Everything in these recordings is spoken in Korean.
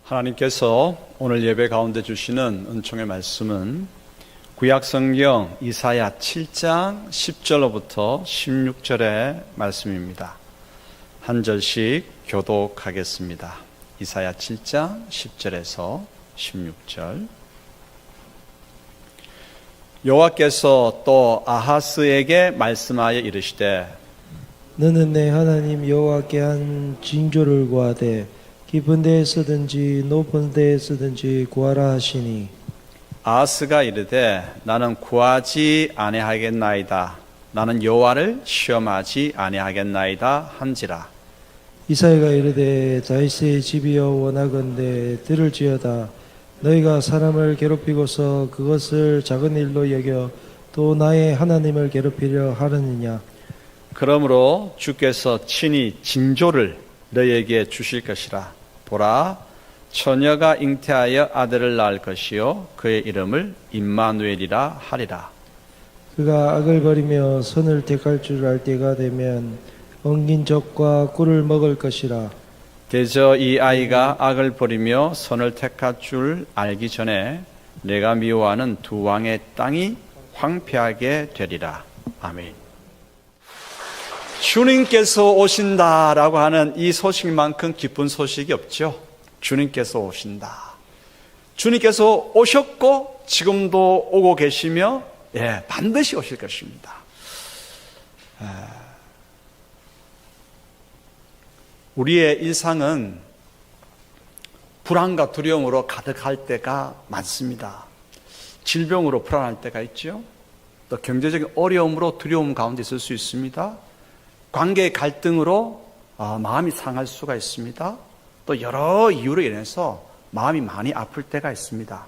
하나님께서 오늘 예배 가운데 주시는 은총의 말씀은 구약성경 이사야 7장 10절로부터 16절의 말씀입니다. 한 절씩 교독하겠습니다. 이사야 7장 10절에서 16절. 여호와께서 또 아하스에게 말씀하여 이르시되 너는 내 하나님 여호와께 한 징조를 구하되 깊은 데에서든지 높은 데에서든지 구하라 하시니 아하스가 이르되 나는 구하지 아니하겠나이다. 나는 여호와를 시험하지 아니하겠나이다 한지라. 이사야가 이르되 다윗의 집이여 원하건대 들을지어다. 너희가 사람을 괴롭히고서 그것을 작은 일로 여겨 또 나의 하나님을 괴롭히려 하느니냐. 그러므로 주께서 친히 징조를 너희에게 주실 것이라. 보라, 처녀가 잉태하여 아들을 낳을 것이요 그의 이름을 임마누엘이라 하리라. 그가 악을 버리며 선을 택할 줄 알 때가 되면 엉긴 적과 꿀을 먹을 것이라. 대저 이 아이가 악을 버리며 선을 택할 줄 알기 전에 내가 미워하는 두 왕의 땅이 황폐하게 되리라. 아멘. 주님께서 오신다라고 하는 이 소식만큼 기쁜 소식이 없죠. 주님께서 오신다. 주님께서 오셨고 지금도 오고 계시며 반드시 오실 것입니다. 우리의 일상은 불안과 두려움으로 가득할 때가 많습니다. 질병으로 불안할 때가 있죠. 또 경제적인 어려움으로 두려움 가운데 있을 수 있습니다. 관계의 갈등으로 마음이 상할 수가 있습니다. 또 여러 이유로 인해서 마음이 많이 아플 때가 있습니다.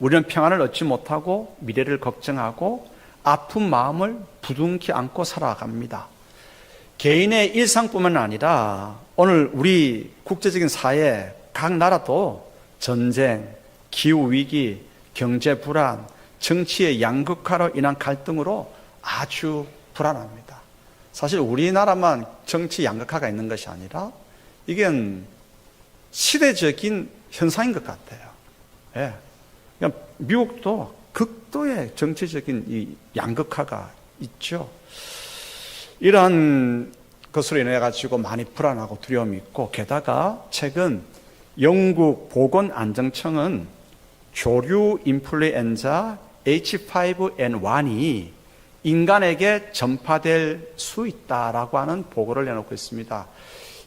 우리는 평안을 얻지 못하고 미래를 걱정하고 아픈 마음을 부둥키 안고 살아갑니다. 개인의 일상뿐만 아니라 오늘 우리 국제적인 사회 각 나라도 전쟁, 기후위기, 경제불안, 정치의 양극화로 인한 갈등으로 아주 불안합니다. 사실 우리나라만 정치 양극화가 있는 것이 아니라 이건 시대적인 현상인 것 같아요. 그러니까 미국도 극도의 정치적인 이 양극화가 있죠. 이러한 것으로 인해 가지고 많이 불안하고 두려움이 있고, 게다가 최근 영국 보건안정청은 조류 인플루엔자 H5N1이 인간에게 전파될 수 있다라고 하는 보고를 내놓고 있습니다.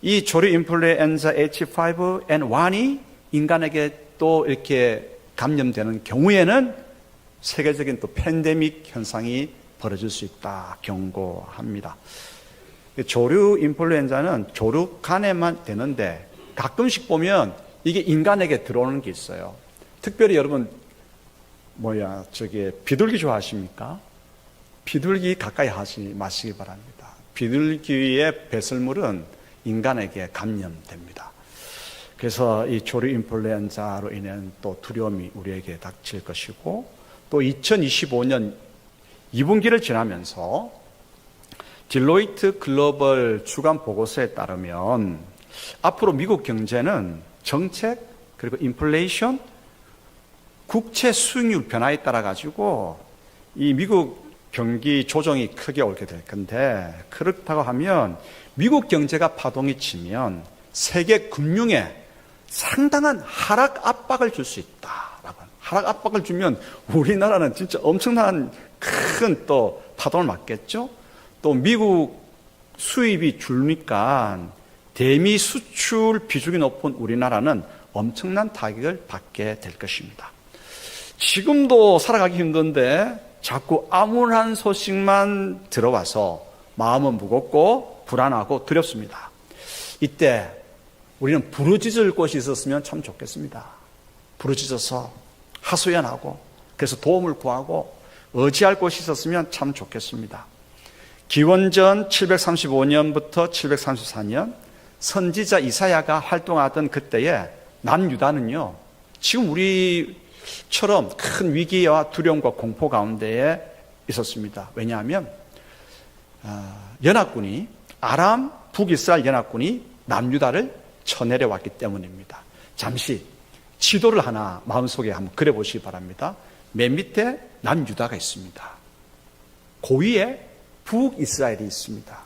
이 조류 인플루엔자 H5N1이 인간에게 또 이렇게 감염되는 경우에는 세계적인 또 팬데믹 현상이 벌어질 수 있다 경고합니다. 조류 인플루엔자는 조류 간에만 되는데 가끔씩 보면 이게 인간에게 들어오는 게 있어요. 특별히 여러분 비둘기 좋아하십니까? 비둘기 가까이 하지 마시기 바랍니다. 비둘기의 배설물은 인간에게 감염됩니다. 그래서 이 조류 인플루엔자로 인한 또 두려움이 우리에게 닥칠 것이고, 또 2025년 2분기를 지나면서 딜로이트 글로벌 주간 보고서에 따르면 앞으로 미국 경제는 정책 그리고 인플레이션, 국채 수익률 변화에 따라 가지고 이 미국 경기 조정이 크게 오게 될 건데, 그렇다고 하면 미국 경제가 파동이 치면 세계 금융에 상당한 하락 압박을 줄 수 있다라고. 하락 압박을 주면 우리나라는 진짜 엄청난 큰 또 파동을 맞겠죠. 또 미국 수입이 줄니까 대미 수출 비중이 높은 우리나라는 엄청난 타격을 받게 될 것입니다. 지금도 살아가기 힘든데 자꾸 암울한 소식만 들어와서 마음은 무겁고 불안하고 두렵습니다. 이때 우리는 부르짖을 곳이 있었으면 참 좋겠습니다. 부르짖어서 하소연하고, 그래서 도움을 구하고 의지할 곳이 있었으면 참 좋겠습니다. 기원전 735년부터 734년 선지자 이사야가 활동하던 그때에 남유다는요, 지금 우리처럼 큰 위기와 두려움과 공포 가운데에 있었습니다. 왜냐하면 연합군이, 아람 북이스라엘 연합군이 남유다를 쳐내려왔기 때문입니다. 잠시 지도를 하나 마음속에 한번 그려보시기 바랍니다. 맨 밑에 남유다가 있습니다. 그 위에 북이스라엘이 있습니다.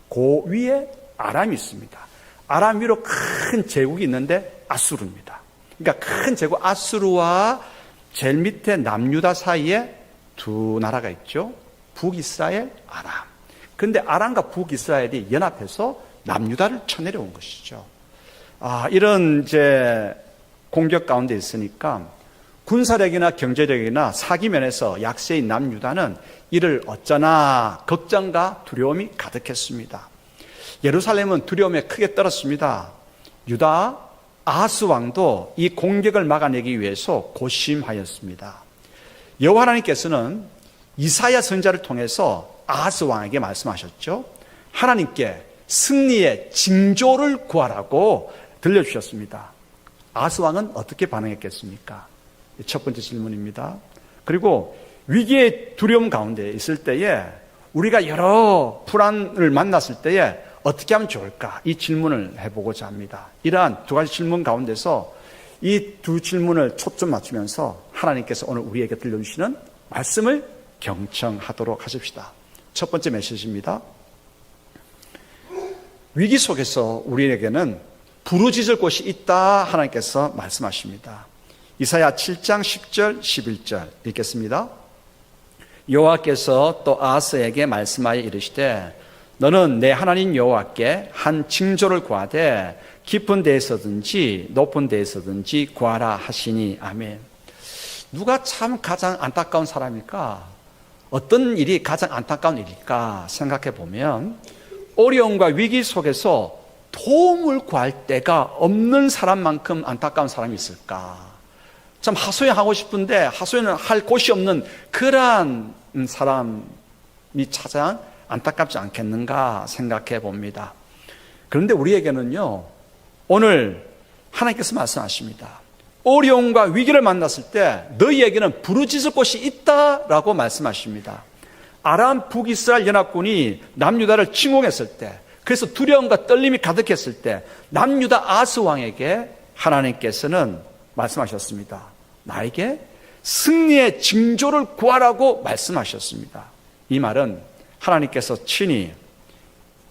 그 위에 아람이 있습니다. 아람 위로 큰 제국이 있는데 아수르입니다. 그러니까 큰 제국 아수르와 제일 밑에 남유다 사이에 두 나라가 있죠. 북이스라엘, 아람. 그런데 아람과 북이스라엘이 연합해서 남유다를 쳐내려온 것이죠. 이런 이제 공격 가운데 있으니까 군사력이나 경제력이나 사기 면에서 약세인 남유다는 이를 어쩌나 걱정과 두려움이 가득했습니다. 예루살렘은 두려움에 크게 떨었습니다. 유다 아하스 왕도 이 공격을 막아내기 위해서 고심하였습니다. 여호와 하나님께서는 이사야 선지자를 통해서 아하스 왕에게 말씀하셨죠. 하나님께 승리의 징조를 구하라고 들려주셨습니다. 아하스 왕은 어떻게 반응했겠습니까? 첫 번째 질문입니다. 그리고 위기의 두려움 가운데 있을 때에 우리가 여러 불안을 만났을 때에 어떻게 하면 좋을까? 이 질문을 해보고자 합니다. 이러한 두 가지 질문 가운데서 이 두 질문을 초점 맞추면서 하나님께서 오늘 우리에게 들려주시는 말씀을 경청하도록 하십시다. 첫 번째 메시지입니다. 위기 속에서 우리에게는 부르짖을 곳이 있다 하나님께서 말씀하십니다. 이사야 7장 10절 11절 읽겠습니다. 여호와께서 또 아하스에게 말씀하여 이르시되 너는 내 하나님 여호와께 한 징조를 구하되 깊은 데에서든지 높은 데에서든지 구하라 하시니 아멘. 누가 참 가장 안타까운 사람일까? 어떤 일이 가장 안타까운 일일까 생각해 보면 어려움과 위기 속에서 도움을 구할 데가 없는 사람만큼 안타까운 사람이 있을까? 참 하소연하고 싶은데 하소연을 할 곳이 없는 그러한 사람이 가장 안타깝지 않겠는가 생각해 봅니다. 그런데 우리에게는요, 오늘 하나님께서 말씀하십니다. 어려움과 위기를 만났을 때 너희에게는 부르짖을 곳이 있다라고 말씀하십니다. 아람 북이스라엘 연합군이 남유다를 침공했을 때, 그래서 두려움과 떨림이 가득했을 때 남유다 아하스 왕에게 하나님께서는 말씀하셨습니다. 나에게 승리의 징조를 구하라고 말씀하셨습니다. 이 말은 하나님께서 친히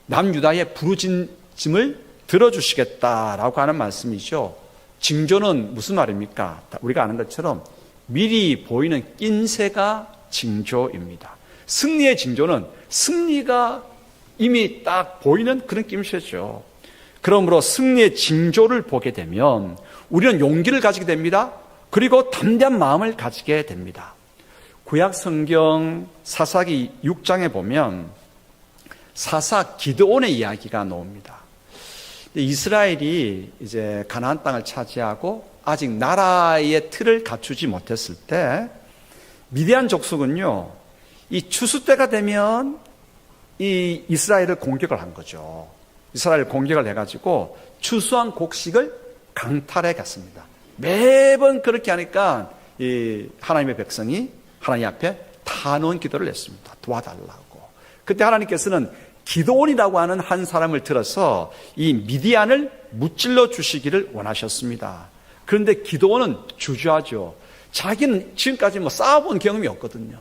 남유다의 부르짖음을 들어주시겠다라고 하는 말씀이죠. 징조는 무슨 말입니까? 우리가 아는 것처럼 미리 보이는 낌새가 징조입니다. 승리의 징조는 승리가 이미 딱 보이는 그런 낌새죠. 그러므로 승리의 징조를 보게 되면 우리는 용기를 가지게 됩니다. 그리고 담대한 마음을 가지게 됩니다. 구약 성경 사사기 6장에 보면 사사 기드온의 이야기가 나옵니다. 이스라엘이 이제 가나안 땅을 차지하고 아직 나라의 틀을 갖추지 못했을 때 미디안 족속은요, 이 추수 때가 되면 이 이스라엘을 공격을 한 거죠. 이스라엘 공격을 해가지고 추수한 곡식을 강탈해 갔습니다. 매번 그렇게 하니까 이 하나님의 백성이 하나님 앞에 탄원 기도를 했습니다. 도와달라고. 그때 하나님께서는 기드온이라고 하는 한 사람을 들어서 이 미디안을 무찔러 주시기를 원하셨습니다. 그런데 기드온은 주저하죠. 자기는 지금까지 싸워본 경험이 없거든요.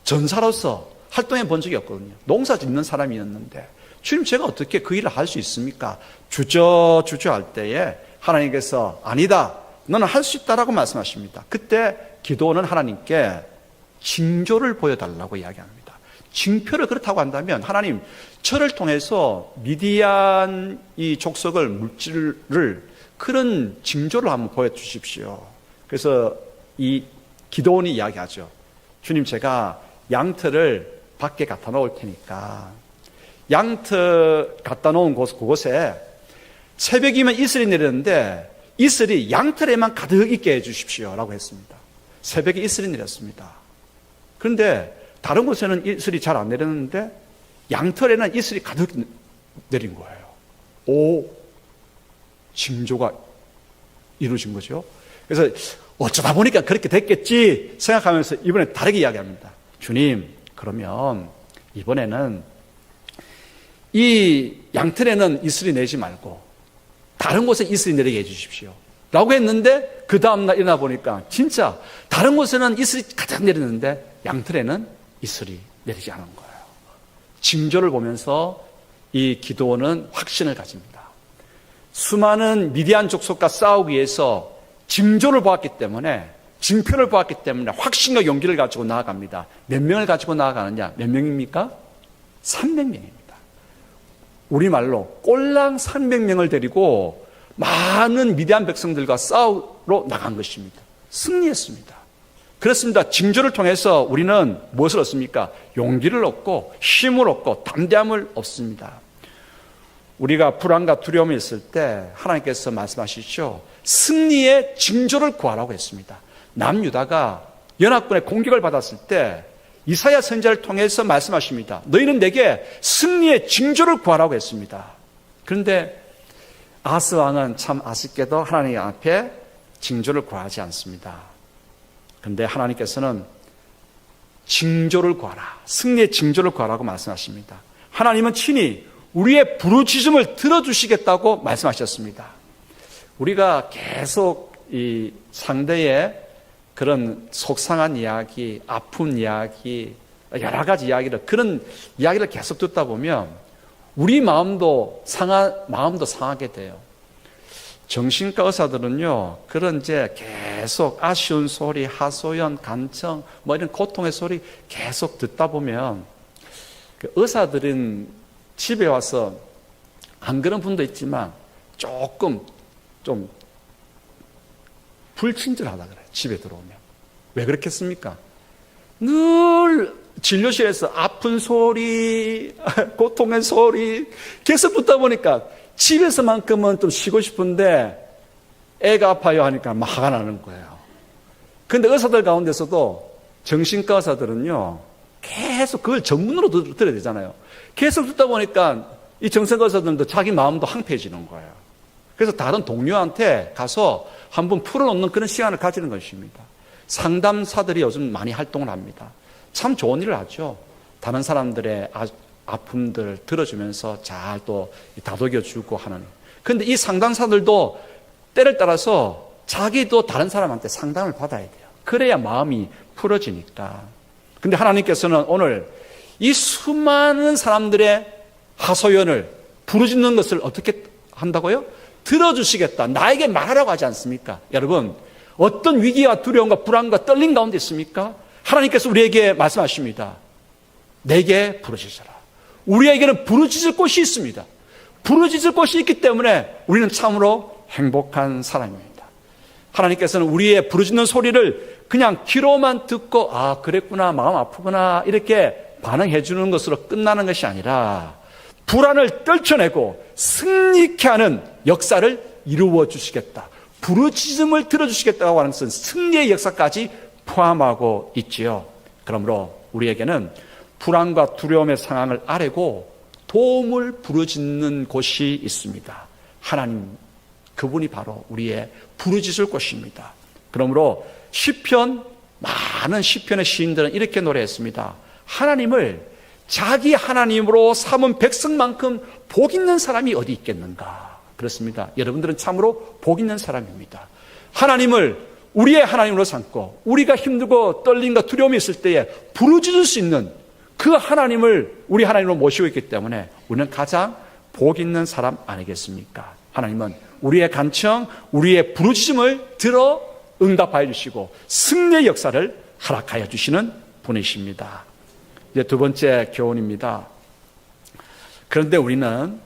전사로서 활동해 본 적이 없거든요. 농사 짓는 사람이었는데 주님 제가 어떻게 그 일을 할 수 있습니까? 주저할 때에 하나님께서 아니다. 너는 할 수 있다라고 말씀하십니다. 그때 기도는 하나님께 징조를 보여달라고 이야기합니다. 징표를 그렇다고 한다면 하나님 저를 통해서 미디안 이 족속을 물질을 그런 징조를 한번 보여주십시오. 그래서 이 기도원이 이야기하죠. 주님 제가 양털을 밖에 갖다 놓을 테니까 양털 갖다 놓은 그곳에 새벽이면 이슬이 내렸는데 이슬이 양털에만 가득 있게 해주십시오 라고 했습니다. 새벽에 이슬이 내렸습니다. 그런데 다른 곳에는 이슬이 잘 안 내렸는데 양털에는 이슬이 가득 내린 거예요. 오, 징조가 이루어진 거죠. 그래서 어쩌다 보니까 그렇게 됐겠지 생각하면서 이번에 다르게 이야기합니다. 주님, 그러면 이번에는 이 양털에는 이슬이 내지 말고 다른 곳에 이슬이 내리게 해주십시오. 라고 했는데 그 다음날 일어나 보니까 진짜 다른 곳에는 이슬이 가득 내리는데 양털에는 이슬이 내리지 않은 거예요. 징조를 보면서 이 기드온은 확신을 가집니다. 수많은 미디안 족속과 싸우기 위해서 징조를 보았기 때문에, 징표를 보았기 때문에 확신과 용기를 가지고 나아갑니다. 몇 명을 가지고 나아가느냐? 몇 명입니까? 300명입니다. 우리말로 꼴랑 300명을 데리고 많은 미디안 백성들과 싸우러 나간 것입니다. 승리했습니다. 그렇습니다. 징조를 통해서 우리는 무엇을 얻습니까? 용기를 얻고 힘을 얻고 담대함을 얻습니다. 우리가 불안과 두려움이 있을 때 하나님께서 말씀하시죠. 승리의 징조를 구하라고 했습니다. 남유다가 연합군의 공격을 받았을 때 이사야 선지자를 통해서 말씀하십니다. 너희는 내게 승리의 징조를 구하라고 했습니다. 그런데 아하스 왕은 참 아쉽게도 하나님 앞에 징조를 구하지 않습니다. 그런데 하나님께서는 징조를 구하라, 승리의 징조를 구하라고 말씀하십니다. 하나님은 친히 우리의 부르짖음을 들어주시겠다고 말씀하셨습니다. 우리가 계속 이 상대의 그런 속상한 이야기, 아픈 이야기, 여러 가지 이야기를, 그런 이야기를 계속 듣다 보면 우리 마음도 상하게 돼요. 정신과 의사들은요, 그런 이제 계속 아쉬운 소리, 하소연, 간청, 뭐 이런 고통의 소리 계속 듣다 보면 그 의사들은 집에 와서 안 그런 분도 있지만 조금 좀 불친절하다 그래요. 집에 들어오면. 왜 그렇겠습니까? 늘 진료실에서 아픈 소리, 고통의 소리 계속 듣다 보니까 집에서만큼은 좀 쉬고 싶은데 애가 아파요 하니까 막 화가 나는 거예요. 그런데 의사들 가운데서도 정신과 의사들은요, 계속 그걸 전문으로 들어야 되잖아요. 계속 듣다 보니까 이 정신과 의사들도 자기 마음도 황폐해지는 거예요. 그래서 다른 동료한테 가서 한번 풀어놓는 그런 시간을 가지는 것입니다. 상담사들이 요즘 많이 활동을 합니다. 참 좋은 일을 하죠. 다른 사람들의 아픔들을 들어주면서 잘 또 다독여주고 하는. 그런데 이 상담사들도 때를 따라서 자기도 다른 사람한테 상담을 받아야 돼요. 그래야 마음이 풀어지니까. 근데 하나님께서는 오늘 이 수많은 사람들의 하소연을 부르짖는 것을 어떻게 한다고요? 들어주시겠다. 나에게 말하라고 하지 않습니까? 여러분, 어떤 위기와 두려움과 불안과 떨림 가운데 있습니까? 하나님께서 우리에게 말씀하십니다. 내게 부르짖어라. 우리에게는 부르짖을 곳이 있습니다. 부르짖을 곳이 있기 때문에 우리는 참으로 행복한 사람입니다. 하나님께서는 우리의 부르짖는 소리를 그냥 귀로만 듣고 아 그랬구나, 마음 아프구나 이렇게 반응해 주는 것으로 끝나는 것이 아니라 불안을 떨쳐내고 승리케 하는 역사를 이루어 주시겠다. 부르짖음을 들어주시겠다고 하는 것은 승리의 역사까지 포함하고 있지요. 그러므로 우리에게는 불안과 두려움의 상황을 아뢰고 도움을 부르짖는 곳이 있습니다. 하나님, 그분이 바로 우리의 부르짖을 곳입니다. 그러므로 많은 시편의 시인들은 이렇게 노래했습니다. 하나님을 자기 하나님으로 삼은 백성만큼 복 있는 사람이 어디 있겠는가. 그렇습니다. 여러분들은 참으로 복 있는 사람입니다. 하나님을 우리의 하나님으로 삼고 우리가 힘들고 떨림과 두려움이 있을 때에 부르짖을 수 있는 그 하나님을 우리 하나님으로 모시고 있기 때문에 우리는 가장 복 있는 사람 아니겠습니까? 하나님은 우리의 간청, 우리의 부르짖음을 들어 응답하여 주시고 승리의 역사를 허락하여 주시는 분이십니다. 이제 두 번째 교훈입니다. 그런데 우리는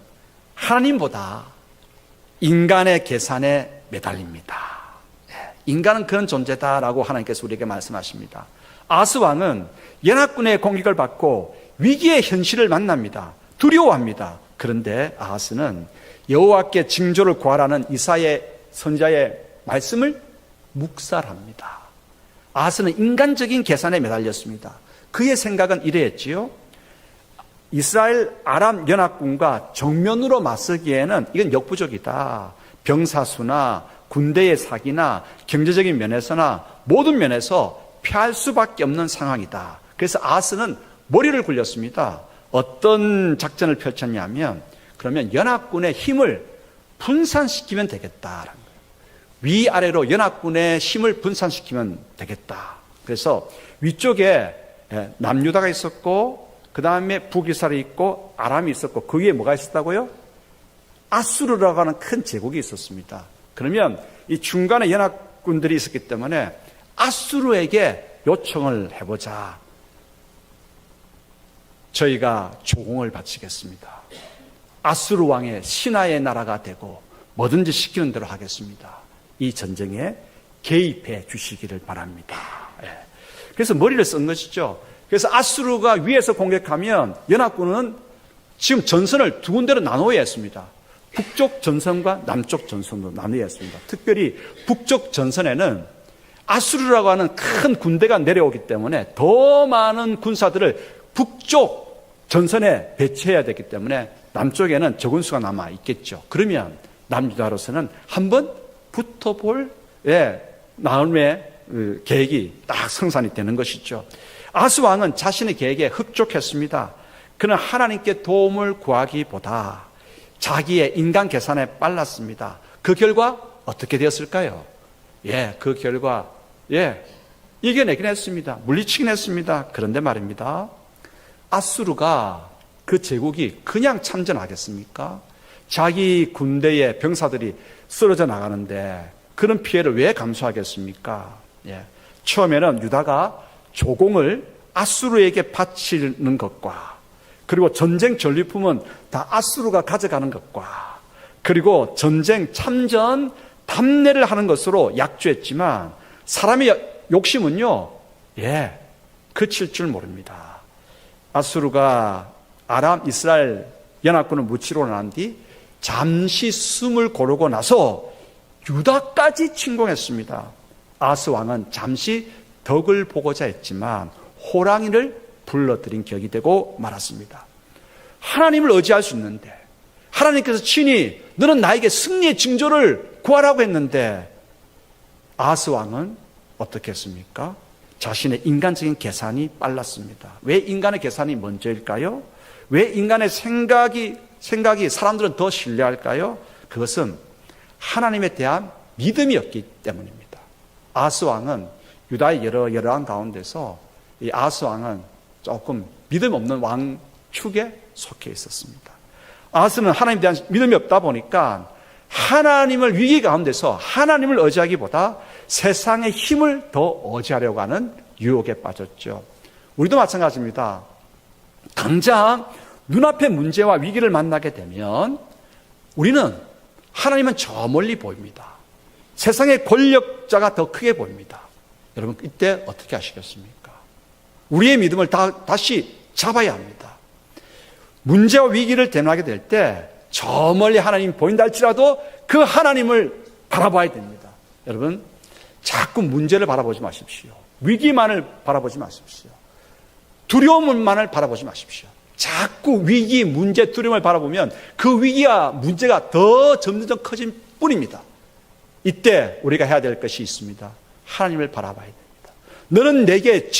하나님보다 인간의 계산에 매달립니다. 인간은 그런 존재다라고 하나님께서 우리에게 말씀하십니다. 아하스 왕은 연합군의 공격을 받고 위기의 현실을 만납니다. 두려워합니다. 그런데 아하스는 여호와께 징조를 구하라는 이사야 선지자의 말씀을 묵살합니다. 아하스는 인간적인 계산에 매달렸습니다. 그의 생각은 이러했지요. 이스라엘 아람 연합군과 정면으로 맞서기에는 이건 역부족이다. 병사수나 군대의 사기나 경제적인 면에서나 모든 면에서 피할 수밖에 없는 상황이다. 그래서 아하스는 머리를 굴렸습니다. 어떤 작전을 펼쳤냐면 그러면 연합군의 힘을 분산시키면 되겠다라는 거예요. 위아래로 연합군의 힘을 분산시키면 되겠다. 그래서 위쪽에 남유다가 있었고 그 다음에 북이스라엘이 있고 아람이 있었고 그 위에 뭐가 있었다고요? 아수르라고 하는 큰 제국이 있었습니다. 그러면 이 중간에 연합군들이 있었기 때문에 아수르에게 요청을 해보자. 저희가 조공을 바치겠습니다. 아수르 왕의 신하의 나라가 되고 뭐든지 시키는 대로 하겠습니다. 이 전쟁에 개입해 주시기를 바랍니다. 그래서 머리를 쓴 것이죠. 그래서 아수르가 위에서 공격하면 연합군은 지금 전선을 두 군데로 나누어야 했습니다. 북쪽 전선과 남쪽 전선으로 나누어야 했습니다. 특별히 북쪽 전선에는 아수르라고 하는 큰 군대가 내려오기 때문에 더 많은 군사들을 북쪽 전선에 배치해야 되기 때문에 남쪽에는 적은 수가 남아 있겠죠. 그러면 남유다로서는 한번 붙어볼 나름의 계획이 딱 성산이 되는 것이죠. 아스 왕은 자신의 계획에 흡족했습니다. 그는 하나님께 도움을 구하기보다 자기의 인간 계산에 빨랐습니다. 그 결과 어떻게 되었을까요? 그 결과 이겨내긴 했습니다. 물리치긴 했습니다. 그런데 말입니다. 아수르가 그 제국이 그냥 참전하겠습니까? 자기 군대의 병사들이 쓰러져 나가는데 그런 피해를 왜 감수하겠습니까? 처음에는 유다가 조공을 아수르에게 바치는 것과 그리고 전쟁 전리품은 다 아수르가 가져가는 것과 그리고 전쟁 참전 담례를 하는 것으로 약조했지만 사람의 욕심은요, 그칠 줄 모릅니다. 아수르가 아람 이스라엘 연합군을 무치고 난 뒤 잠시 숨을 고르고 나서 유다까지 침공했습니다. 아스 왕은 잠시 덕을 보고자 했지만 호랑이를 불러들인 격이 되고 말았습니다. 하나님을 의지할 수 있는데 하나님께서 친히 너는 나에게 승리의 징조를 구하라고 했는데 아스 왕은 어떻게 했습니까? 자신의 인간적인 계산이 빨랐습니다. 왜 인간의 계산이 먼저일까요? 왜 인간의 생각이 사람들은 더 신뢰할까요? 그것은 하나님에 대한 믿음이었기 때문입니다. 아스 왕은 유다의 여러한 가운데서 이 아스 왕은 조금 믿음 없는 왕축에 속해 있었습니다. 아스는 하나님에 대한 믿음이 없다 보니까 하나님을 위기 가운데서 하나님을 의지하기보다 세상의 힘을 더 의지하려고 하는 유혹에 빠졌죠. 우리도 마찬가지입니다. 당장 눈앞의 문제와 위기를 만나게 되면 우리는 하나님은 저 멀리 보입니다. 세상의 권력자가 더 크게 보입니다. 여러분 이때 어떻게 하시겠습니까? 우리의 믿음을 다시 잡아야 합니다. 문제와 위기를 대면하게 될 때 저 멀리 하나님이 보인다 할지라도 그 하나님을 바라봐야 됩니다. 여러분 자꾸 문제를 바라보지 마십시오. 위기만을 바라보지 마십시오. 두려움만을 바라보지 마십시오. 자꾸 위기, 문제, 두려움을 바라보면 그 위기와 문제가 더 점점 커질 뿐입니다. 이때 우리가 해야 될 것이 있습니다. 하나님을 바라봐야 됩니다. 너는 내게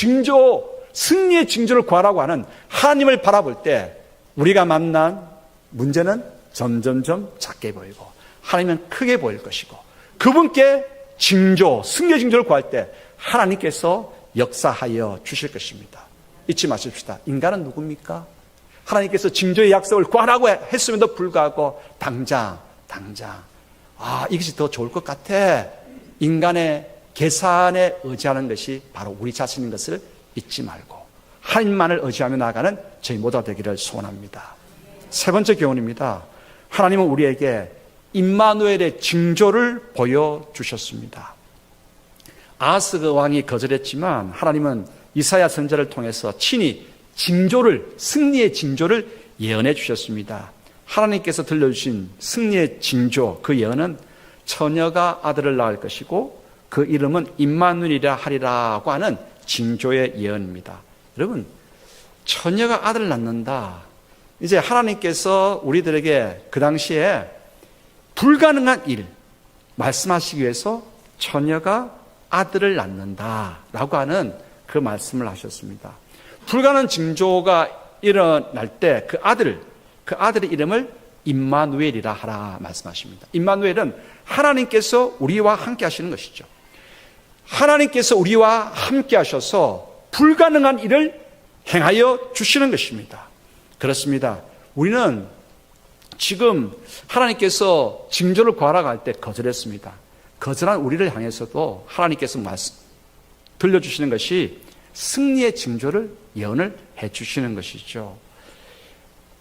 승리의 징조를 구하라고 하는 하나님을 바라볼 때 우리가 만난 문제는 점점점 작게 보이고 하나님은 크게 보일 것이고 그분께 승리의 징조를 구할 때 하나님께서 역사하여 주실 것입니다. 잊지 마십시다. 인간은 누굽니까? 하나님께서 징조의 약속을 구하라고 했음에도 불구하고 당장 이것이 더 좋을 것 같아. 인간의 계산에 의지하는 것이 바로 우리 자신인 것을 잊지 말고 하나님만을 의지하며 나아가는 저희 모두가 되기를 소원합니다. 세 번째 교훈입니다. 하나님은 우리에게 임마누엘의 징조를 보여주셨습니다. 아하스 왕이 거절했지만 하나님은 이사야 선지자를 통해서 친히 승리의 징조를 예언해 주셨습니다. 하나님께서 들려주신 승리의 징조, 그 예언은 처녀가 아들을 낳을 것이고 그 이름은 임마누엘이라 하리라고 하는 징조의 예언입니다. 여러분, 처녀가 아들을 낳는다. 이제 하나님께서 우리들에게 그 당시에 불가능한 일 말씀하시기 위해서 처녀가 아들을 낳는다라고 하는 그 말씀을 하셨습니다. 불가능한 징조가 일어날 때 그 아들의 이름을 임마누엘이라 하라 말씀하십니다. 임마누엘은 하나님께서 우리와 함께 하시는 것이죠. 하나님께서 우리와 함께 하셔서 불가능한 일을 행하여 주시는 것입니다. 그렇습니다. 우리는 지금 하나님께서 징조를 구하라고 할 때 거절했습니다. 거절한 우리를 향해서도 하나님께서 들려주시는 것이 승리의 징조를 예언을 해주시는 것이죠.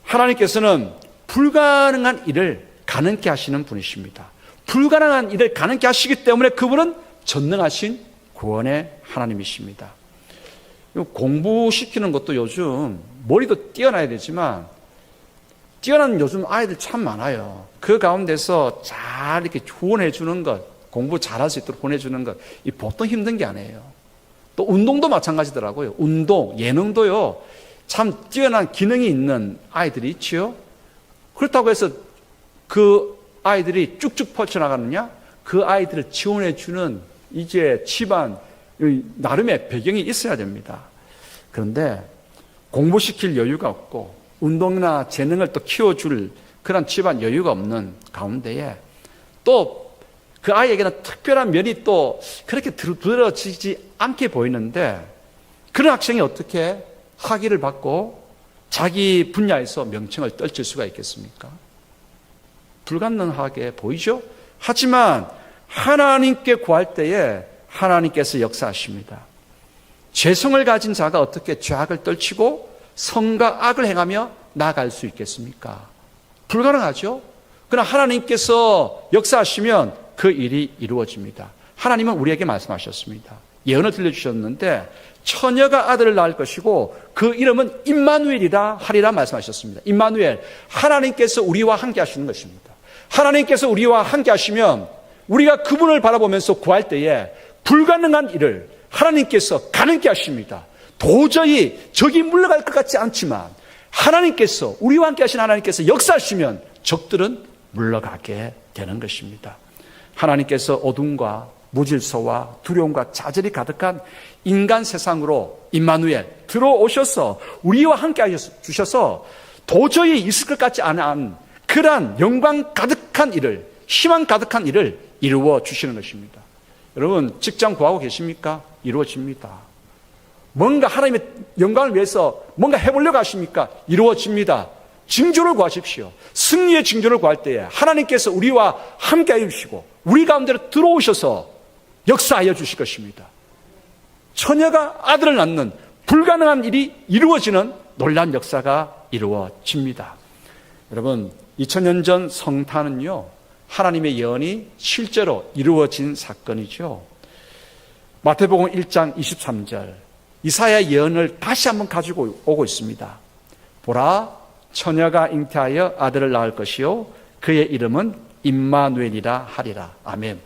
하나님께서는 불가능한 일을 가능케 하시는 분이십니다. 불가능한 일을 가능케 하시기 때문에 그분은 전능하신 구원의 하나님이십니다. 공부시키는 것도 요즘 머리도 뛰어나야 되지만 뛰어난 요즘 아이들 참 많아요. 그 가운데서 잘 이렇게 후원해 주는 것, 공부 잘할 수 있도록 보내주는 것, 이 보통 힘든 게 아니에요. 또 운동도 마찬가지더라고요. 운동, 예능도요, 참 뛰어난 기능이 있는 아이들이 있지요. 그렇다고 해서 그 아이들이 쭉쭉 뻗쳐나가느냐? 그 아이들을 지원해 주는 이제 집안, 나름의 배경이 있어야 됩니다. 그런데 공부시킬 여유가 없고 운동이나 재능을 또 키워줄 그런 집안 여유가 없는 가운데에 또 그 아이에게는 특별한 면이 또 그렇게 두드러지지 않게 보이는데 그런 학생이 어떻게 학위를 받고 자기 분야에서 명칭을 떨칠 수가 있겠습니까? 불가능하게 보이죠? 하지만 하나님께 구할 때에 하나님께서 역사하십니다. 죄성을 가진 자가 어떻게 죄악을 떨치고 선과 악을 행하며 나아갈 수 있겠습니까? 불가능하죠? 그러나 하나님께서 역사하시면 그 일이 이루어집니다. 하나님은 우리에게 말씀하셨습니다. 예언을 들려주셨는데 처녀가 아들을 낳을 것이고 그 이름은 임마누엘이라 하리라 말씀하셨습니다. 임마누엘, 하나님께서 우리와 함께 하시는 것입니다. 하나님께서 우리와 함께 하시면 우리가 그분을 바라보면서 구할 때에 불가능한 일을 하나님께서 가능케 하십니다. 도저히 적이 물러갈 것 같지 않지만 하나님께서, 우리와 함께 하신 하나님께서 역사하시면 적들은 물러가게 되는 것입니다. 하나님께서 어둠과 무질서와 두려움과 좌절이 가득한 인간 세상으로 임마누엘 들어오셔서 우리와 함께 하셔서 도저히 있을 것 같지 않은 그러한 영광 가득한 일을, 희망 가득한 일을 이루어 주시는 것입니다. 여러분, 직장 구하고 계십니까? 이루어집니다. 뭔가 하나님의 영광을 위해서 뭔가 해보려고 하십니까? 이루어집니다. 징조를 구하십시오. 승리의 징조를 구할 때에 하나님께서 우리와 함께 해주시고 우리 가운데로 들어오셔서 역사하여 주실 것입니다. 처녀가 아들을 낳는 불가능한 일이 이루어지는 놀라운 역사가 이루어집니다. 여러분, 2000년 전 성탄은요, 하나님의 예언이 실제로 이루어진 사건이죠. 마태복음 1장 23절, 이사야 예언을 다시 한번 가지고 오고 있습니다. 보라, 처녀가 잉태하여 아들을 낳을 것이요 그의 이름은 임마누엘이라 하리라. 아멘.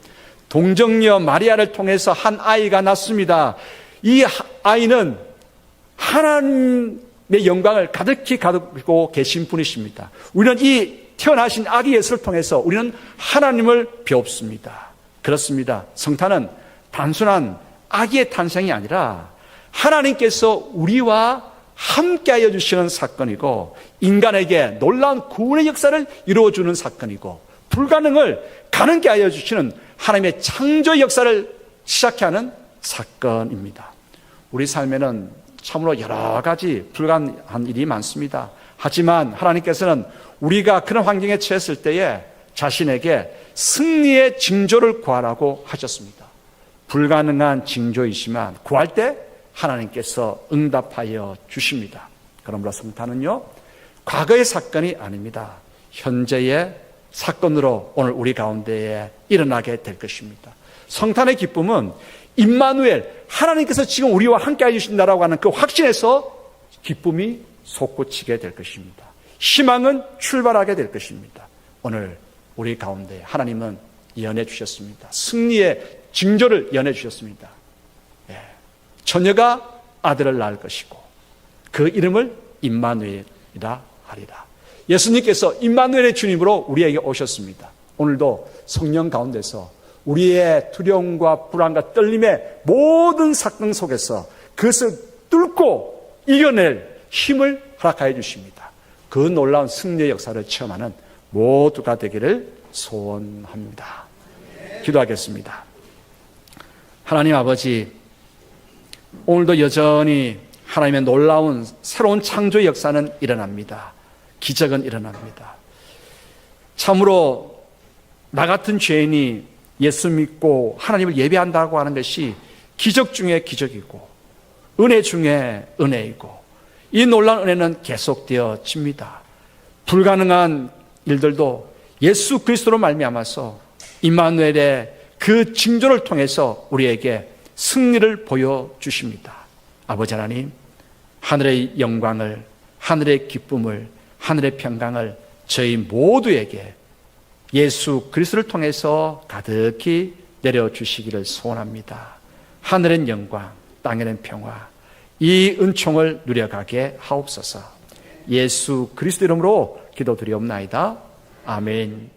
동정녀 마리아를 통해서 한 아이가 낳습니다. 이 아이는 하나님의 영광을 가득히 가지고 계신 분이십니다. 우리는 이 태어나신 아기 예수를 통해서 우리는 하나님을 배웁습니다. 그렇습니다. 성탄은 단순한 아기의 탄생이 아니라 하나님께서 우리와 함께하여 주시는 사건이고 인간에게 놀라운 구원의 역사를 이루어주는 사건이고 불가능을 가능케 하여 주시는 하나님의 창조의 역사를 시작케 하는 사건입니다. 우리 삶에는 참으로 여러 가지 불가능한 일이 많습니다. 하지만 하나님께서는 우리가 그런 환경에 처했을 때에 자신에게 승리의 징조를 구하라고 하셨습니다. 불가능한 징조이지만 구할 때 하나님께서 응답하여 주십니다. 그러므로 성탄은요, 과거의 사건이 아닙니다. 현재의 사건으로 오늘 우리 가운데에 일어나게 될 것입니다. 성탄의 기쁨은 임마누엘, 하나님께서 지금 우리와 함께 해주신다라고 하는 그 확신에서 기쁨이 솟구치게 될 것입니다. 희망은 출발하게 될 것입니다. 오늘 우리 가운데 하나님은 예언해 주셨습니다. 승리의 징조를 예언해 주셨습니다. 처녀가 아들을 낳을 것이고 그 이름을 임마누엘이라 하리라. 예수님께서 임마누엘의 주님으로 우리에게 오셨습니다. 오늘도 성령 가운데서 우리의 두려움과 불안과 떨림의 모든 사건 속에서 그것을 뚫고 이겨낼 힘을 허락하여 주십니다. 그 놀라운 승리의 역사를 체험하는 모두가 되기를 소원합니다. 기도하겠습니다. 하나님 아버지, 오늘도 여전히 하나님의 놀라운 새로운 창조의 역사는 일어납니다. 기적은 일어납니다. 참으로 나 같은 죄인이 예수 믿고 하나님을 예배한다고 하는 것이 기적 중에 기적이고 은혜 중에 은혜이고, 이 놀라운 은혜는 계속되어집니다. 불가능한 일들도 예수 그리스도로 말미암아서 임마누엘의 그 징조를 통해서 우리에게 승리를 보여주십니다. 아버지 하나님, 하늘의 영광을, 하늘의 기쁨을, 하늘의 평강을 저희 모두에게 예수 그리스도를 통해서 가득히 내려주시기를 소원합니다. 하늘엔 영광, 땅에는 평화, 이 은총을 누려가게 하옵소서. 예수 그리스도 이름으로 기도드리옵나이다. 아멘.